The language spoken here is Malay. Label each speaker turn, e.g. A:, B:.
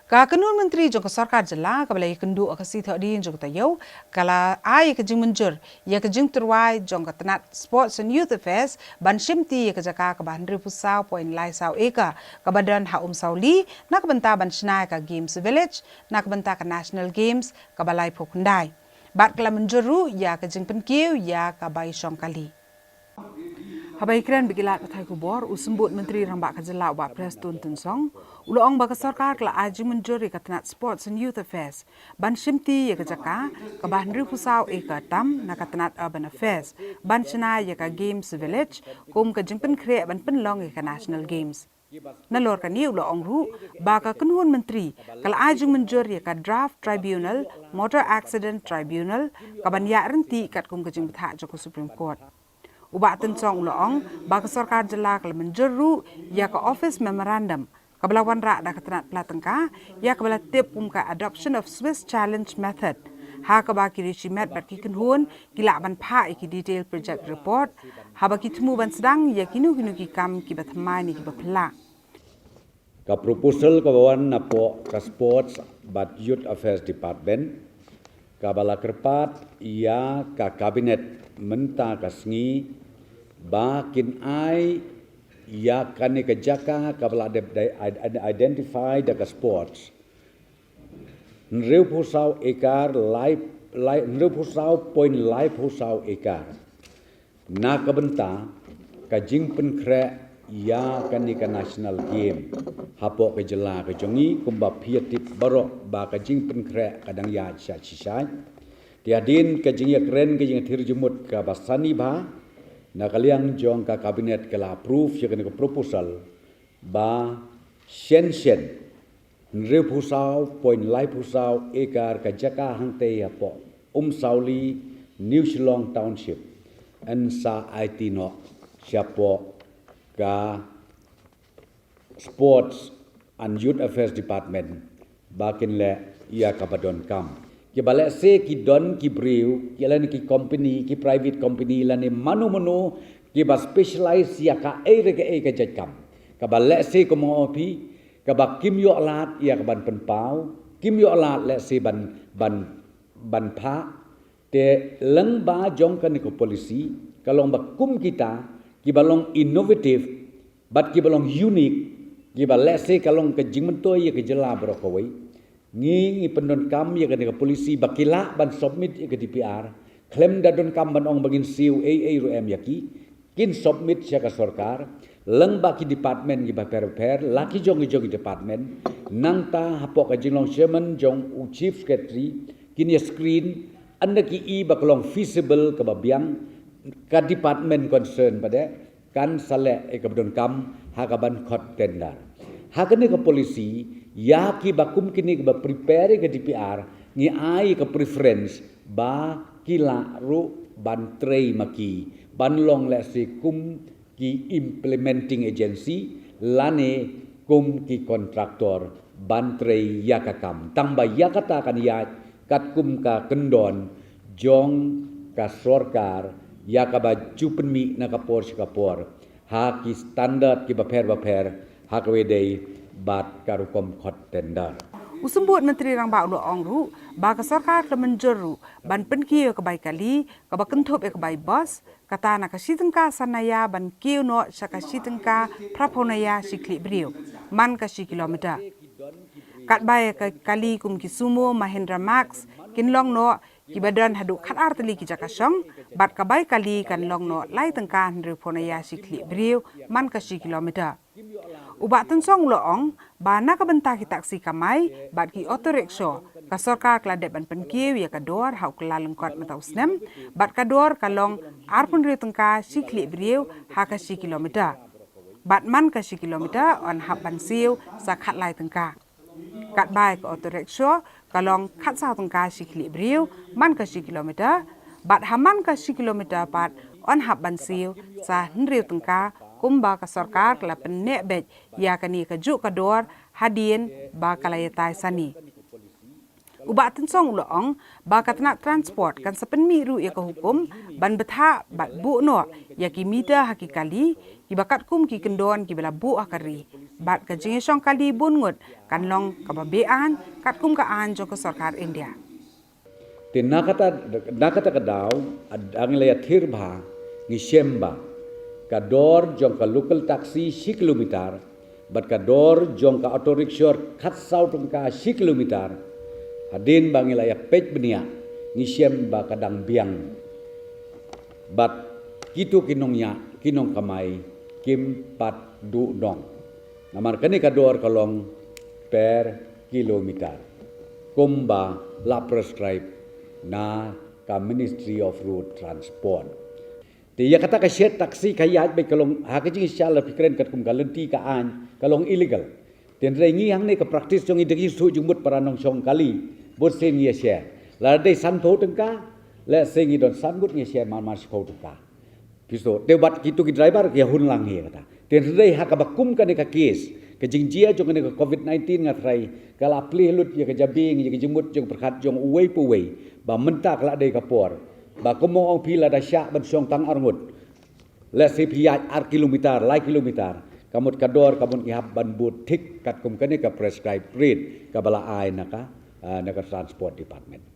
A: Kakanun Menteri Joko Sorkar jela kabala ikendu akasi thadin joko tayau kala ai ke jing Mynjur ya ke jing terwai jong Tnat Sports and Youth Affairs ban shimti ya ke jaka ke ban pusau point lai sau eka ke badan ha sauli nak benta ban shna ka Games Village nak benta ka National Games ke balai phokndai bat kala Mynjuru ya ke jing penkiu ya ka bai shong kali Habai keren bikilat pathai kubor usembut Menteri Rambak Kajela wa Pres Tun Tunsong uloong baka Sorkar kala aji Mynjur ka Tnat Sports and Youth Affairs ban shimti ya ka jaka ka ban pusau eka tam na ka Tnat Urban Affairs ban shna ya ka Games Village kum ka jingpen kre ban penlong ya ka National Games nalor ka ni uloong ru baka kunhun Menteri kala aji Mynjur ya ka Draft Tribunal Motor Accident Tribunal ka ban ya renti kat kum ka jingpatha joko Supreme Court Ubak tensong uloong baka Sorkar jela kala Mynjur ya ka Office Memorandum kabelawan rak da Tnat Platengka ya kabela tip ka adoption of Swiss Challenge Method ha ka baki richimet bat ki kenhun gila ban pha ki detail project report ha baki temu ban sedang ya kinu ki kam ki bathmai ni ki bapla
B: ka proposal ka bawan napo ka sports but youth affairs department ka bala kerpat ya ka kabinet menta ka sngi bakin ai ya kan ke jaka ka bala identify da ka sports nreu pusau ekar live nreu pusau point live pusau ekar na ka benta ka jing pen kre ya kan ka national game hapo ke jela ke jongi kumba piatip barok ba ka jing pen kre kadang ya cha chisai tiadin ke jing ya kren ke jing thir jumut ka basani ba na kaliang jong ka kabinet kala approve ya kan ka proposal ba shen nre pusau point live pusau ekar ka jaka hangte hapo sauli New Shillong township and sa aiti no siapo ka sports and youth affairs department bakin le ia kabadon kam ki bale se ki don ki briu ki lan ki company ki private company lan manu ki ba specialize ya ka e ka jajkam ka bale se ko mo opi ka ba kim yo lat ia ka ban penpau kim yo lat le se ban pha te lang ba jong kan ko polisi kalong ba kum kita ki balong innovative but ki balong unique ki ba le se kalong ke jingmentoy ke jela brokowai ngi pendon kam ya ke polisi bakila ban submit ke DPR claim dadon kam ban ong bagin siu ru em yaki kin submit sia ka Sorkar leng baki department gi ba per laki jong department nang ta hapok ka jinglong chairman jong chief secretary kin ya screen anda ki i baklong feasible ke babiang ka department concern pada kan sale ke bedon kam hakaban khot tender hakane ke polisi ya ki bakum kini ba prepare ke DPR ngi ai ke preference ba kila ru ban trei maki ban long le si kum ki implementing agency lane kum ki kontraktor ban trei yakakam tang ba yakata kan ya kat kum ka kendon jong ka Sorkar ya ka ba jupenmi na kapor ha ki standard ki ba per ha ka wedei bat karukom khot tender
A: Usembut Menteri Rambak uloong ru baka Sorkar ke Mynjur ban penkiu ke bai kali ke ba kentup ke bai bos kata na ka sitengka sanaya ban kiu no saka sitengka praponaya sikli brio man ka kilometer kat bai ke kali kum ki sumo Mahendra Max kinlong no ki badan hadu khat arteli ki jaka song bat ka bai kali kan long no lai tengka praponaya sikli brio man ka kilometer Ubak tensong loong bana ka benta ki taksi kamai bat ki auto rickshaw ka Sorkar kladet ban penkiu ya ka dor hau kala lengkot matau snem bat ka dor kalong arpun ri tengka sikli brio ha ka kilometer bat man ka kilometer on hab ban siu sa khat lai tengka kat bai ka auto rickshaw kalong khat sa tengka sikli brio man ka kilometer bat haman ka kilometer pat on hab ban siu sa ri tengka kumba ka Sorkar kala penek bet ya kani ka juk ka dor hadien ba kalaya tai sani Ubak tensong uloong ba ka Tnat Transport kan sepenmi ru ya ka hukum ban betha bat bu no ya ki mida hakikali ki bakat kum ki kendon ki bela bu akari bat ka jing shong kali bungut kan long ka babean kat kum ka an jo ka Sorkar India.
B: Te nakata kadaw ang laya tirba ni Shemba kador jong ka local taxi 6 kilometer bat kador jong ka auto rickshaw khatsau tung ka 6 kilometer hadin bang laya pej benia ni Shemba kadang biang bat kitu kinong kamai kim pat du dong namar kani kador kalong per kilometer kumba la prescribe na ka Ministry of Road Transport. Ti ya kata ka shed taxi kaya be kalong hakajing syala pikren kat kum galenti ka an kalong illegal. Ten rengi hang ne ka practice jong idegi su jumut paranong song kali bot sen ye share. La dei san tho tengka le sengi don san gut ye share man sipau tengka. Piso de bat kitu ki driver ya hun lang he kata. Ten rei hakabakum ka ne ka case kejingjia jong ne ka COVID-19 ngatrai kala pli lut ye ka jabing ye ka jumut jong perkat jong uwei puwei ba mentak la dei kapor ba komo ong pila da syak ban song tang arngut le se piat ar kilometer lai kilometer kamut kador kamun ihab ban but tik kat kum kane ka prescribe rate ka bala ai naka transport department.